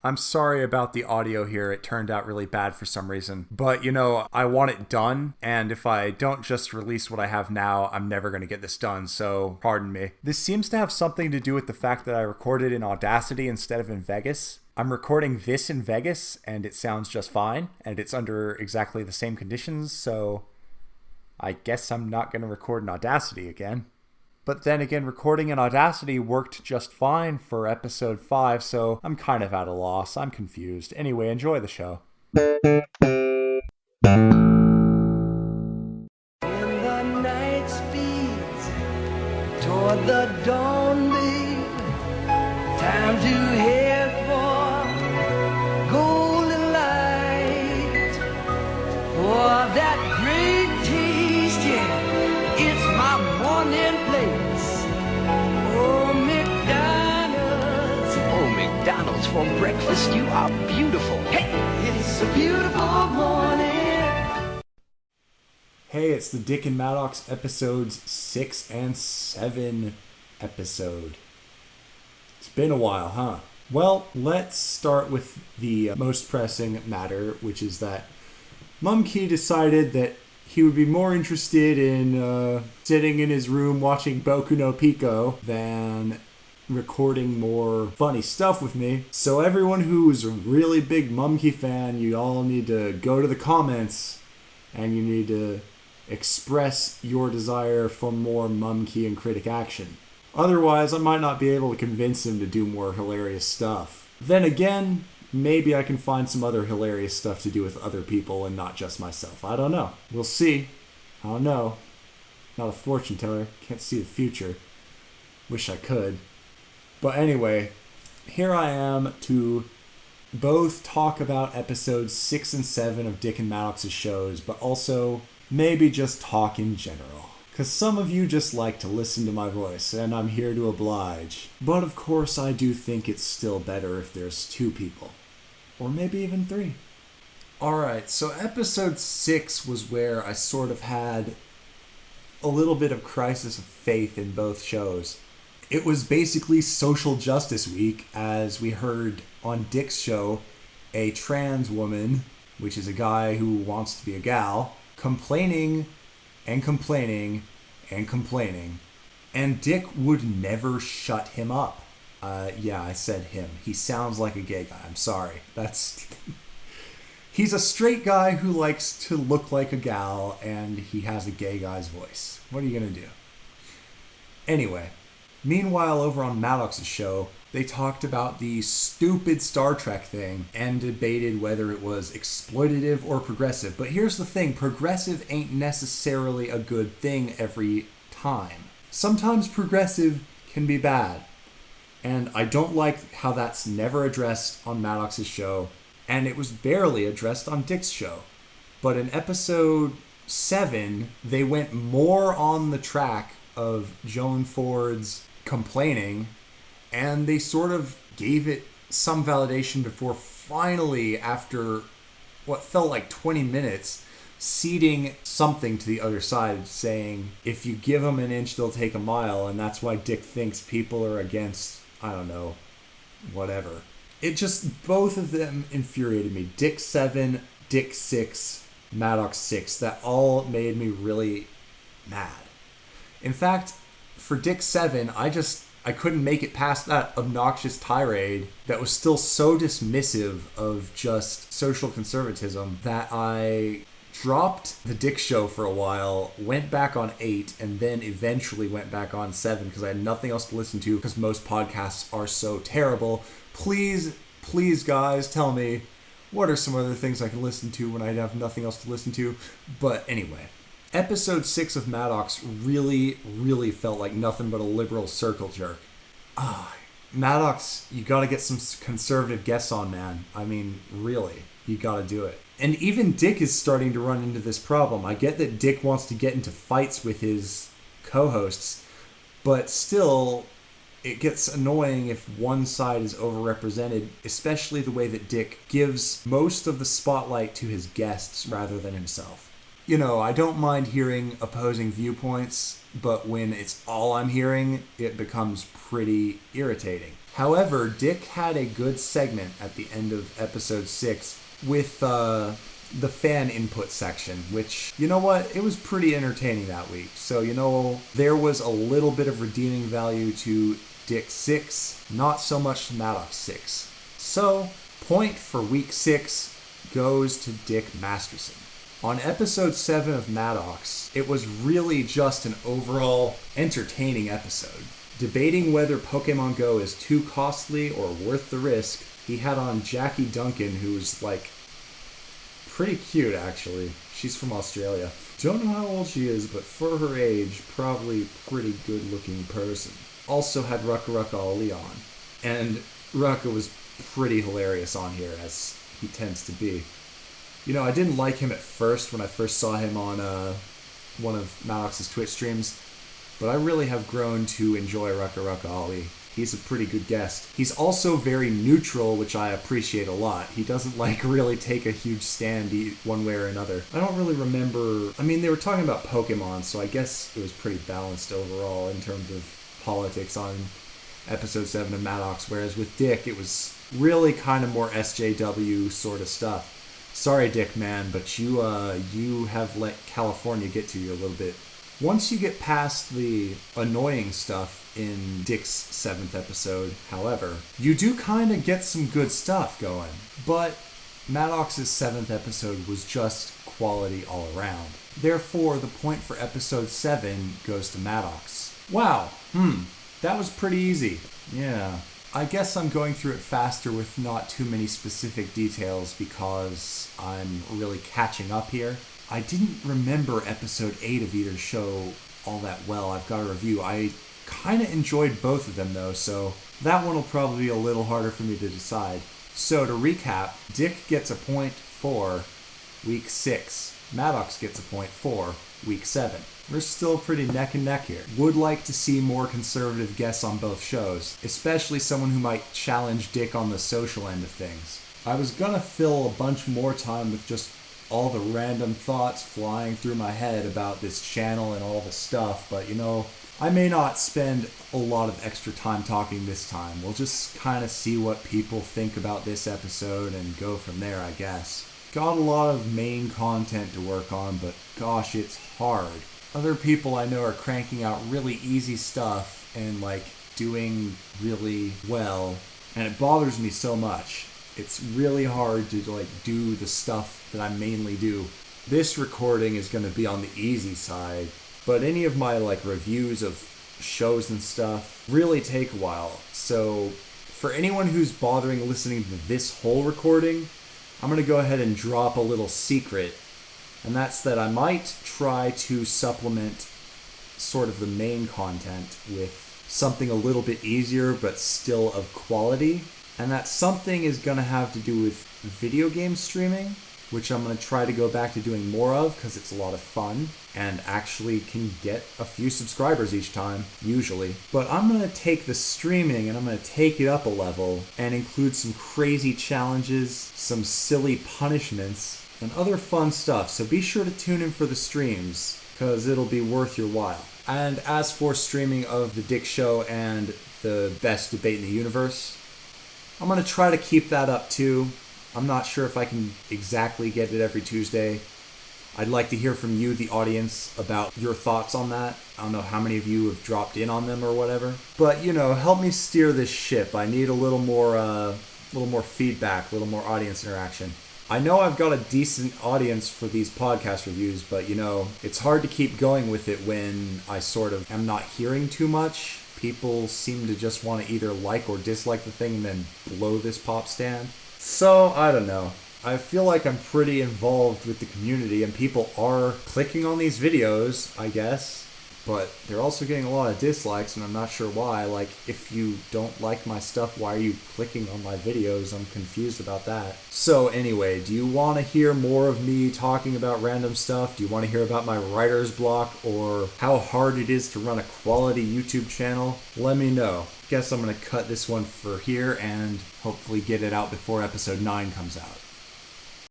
I'm sorry about the audio here. It turned out really bad for some reason. But, I want it done, and if I don't just release what I have now, I'm never going to get this done, so pardon me. This seems to have something to do with the fact that I recorded in Audacity instead of in Vegas. I'm recording this in Vegas, and it sounds just fine, and it's under exactly the same conditions, so I guess I'm not going to record in Audacity again. But then again, recording in Audacity worked just fine for episode 5, so I'm kind of at a loss. I'm confused. Anyway, enjoy the show. In the night speeds toward the dawn beam, time to head for golden light. For that great taste, yeah, it's my morning place. McDonald's for breakfast, you are beautiful. Hey, it's a beautiful morning. Hey, it's the Dick and Maddox episodes 6 and 7 episode. It's been a while, huh? Well, let's start with the most pressing matter, which is that Mumkey decided that he would be more interested in sitting in his room watching Boku no Pico than recording more funny stuff with me. So everyone who's a really big Mumkey fan, you all need to go to the comments and you need to express your desire for more Mumkey and Critic action. Otherwise, I might not be able to convince him to do more hilarious stuff. Then again, maybe I can find some other hilarious stuff to do with other people and not just myself. I don't know. We'll see. I don't know. Not a fortune teller. Can't see the future. Wish I could. But anyway, here I am to both talk about episodes 6 and 7 of Dick and Maddox's shows, but also maybe just talk in general. Because some of you just like to listen to my voice, and I'm here to oblige. But of course, I do think it's still better if there's 2 people. Or maybe even 3. Alright, so episode 6 was where I sort of had a little bit of crisis of faith in both shows. It was basically social justice week, as we heard on Dick's show, a trans woman, which is a guy who wants to be a gal, complaining and complaining and complaining. And Dick would never shut him up. Yeah, I said him. He sounds like a gay guy. I'm sorry. He's a straight guy who likes to look like a gal, and he has a gay guy's voice. What are you going to do? Anyway. Meanwhile, over on Maddox's show, they talked about the stupid Star Trek thing and debated whether it was exploitative or progressive. But here's the thing, progressive ain't necessarily a good thing every time. Sometimes progressive can be bad. And I don't like how that's never addressed on Maddox's show, and it was barely addressed on Dick's show. But in episode 7, they went more on the track of Joan Ford's complaining, and they sort of gave it some validation before finally, after what felt like 20 minutes, ceding something to the other side, saying, if you give them an inch, they'll take a mile, and that's why Dick thinks people are against, I don't know, whatever. It just, both of them infuriated me. Dick 7, Dick 6, Maddox 6, that all made me really mad. In fact, for Dick 7, I couldn't make it past that obnoxious tirade that was still so dismissive of just social conservatism that I dropped the Dick show for a while, went back on 8, and then eventually went back on 7 because I had nothing else to listen to because most podcasts are so terrible. Please guys, tell me, what are some other things I can listen to when I have nothing else to listen to? But anyway. Episode 6 of Maddox really, really felt like nothing but a liberal circle jerk. Maddox, you gotta get some conservative guests on, man. I mean, really, you gotta do it. And even Dick is starting to run into this problem. I get that Dick wants to get into fights with his co-hosts, but still, it gets annoying if one side is overrepresented, especially the way that Dick gives most of the spotlight to his guests rather than himself. I don't mind hearing opposing viewpoints, but when it's all I'm hearing, it becomes pretty irritating. However, Dick had a good segment at the end of episode 6 with the fan input section, which, you know what, it was pretty entertaining that week. So, there was a little bit of redeeming value to Dick 6, not so much to Maddox 6. So, point for week 6 goes to Dick Masterson. On episode 7 of Maddox, it was really just an overall entertaining episode. Debating whether Pokemon Go is too costly or worth the risk, he had on Jackie Duncan, who's pretty cute actually. She's from Australia. Don't know how old she is, but for her age, probably pretty good looking person. Also had Rucka Ali on. And Rucka was pretty hilarious on here, as he tends to be. I didn't like him at first when I first saw him on one of Maddox's Twitch streams, but I really have grown to enjoy Rucka Ali. He's a pretty good guest. He's also very neutral, which I appreciate a lot. He doesn't really take a huge stand one way or another. I don't really remember. They were talking about Pokemon, so I guess it was pretty balanced overall in terms of politics on episode 7 of Maddox, whereas with Dick, it was really kind of more SJW sort of stuff. Sorry, Dick, man, but you have let California get to you a little bit. Once you get past the annoying stuff in Dick's 7th episode, however, you do kind of get some good stuff going. But Maddox's 7th episode was just quality all around. Therefore, the point for episode 7 goes to Maddox. Wow, that was pretty easy. Yeah. I guess I'm going through it faster with not too many specific details because I'm really catching up here. I didn't remember episode 8 of either show all that well. I've got a review. I kind of enjoyed both of them though, so that one will probably be a little harder for me to decide. So to recap, Dick gets a point for week 6. Maddox gets a point for week 7. We're still pretty neck and neck here. Would like to see more conservative guests on both shows, especially someone who might challenge Dick on the social end of things. I was gonna fill a bunch more time with just all the random thoughts flying through my head about this channel and all the stuff, but I may not spend a lot of extra time talking this time. We'll just kind of see what people think about this episode and go from there, I guess. Got a lot of main content to work on, but gosh, it's hard. Other people I know are cranking out really easy stuff and doing really well, and it bothers me so much. It's really hard to do the stuff that I mainly do. This recording is going to be on the easy side, but any of my reviews of shows and stuff really take a while. So for anyone who's bothering listening to this whole recording, I'm going to go ahead and drop a little secret, and that's that I might try to supplement sort of the main content with something a little bit easier but still of quality. And that something is going to have to do with video game streaming, which I'm going to try to go back to doing more of because it's a lot of fun and actually can get a few subscribers each time, usually. But I'm going to take the streaming and I'm going to take it up a level and include some crazy challenges, some silly punishments, and other fun stuff. So be sure to tune in for the streams because it'll be worth your while. And as for streaming of the Dick Show and the best debate in the universe, I'm going to try to keep that up too. I'm not sure if I can exactly get it every Tuesday. I'd like to hear from you, the audience, about your thoughts on that. I don't know how many of you have dropped in on them or whatever. But, help me steer this ship. I need a little more feedback, a little more audience interaction. I know I've got a decent audience for these podcast reviews, but, it's hard to keep going with it when I sort of am not hearing too much. People seem to just want to either like or dislike the thing and then blow this pop stand. So, I don't know. I feel like I'm pretty involved with the community and people are clicking on these videos, I guess. But they're also getting a lot of dislikes and I'm not sure why. If you don't like my stuff, why are you clicking on my videos? I'm confused about that. So anyway, do you want to hear more of me talking about random stuff? Do you want to hear about my writer's block or how hard it is to run a quality YouTube channel? Let me know. Guess I'm going to cut this one for here and hopefully get it out before episode 9 comes out.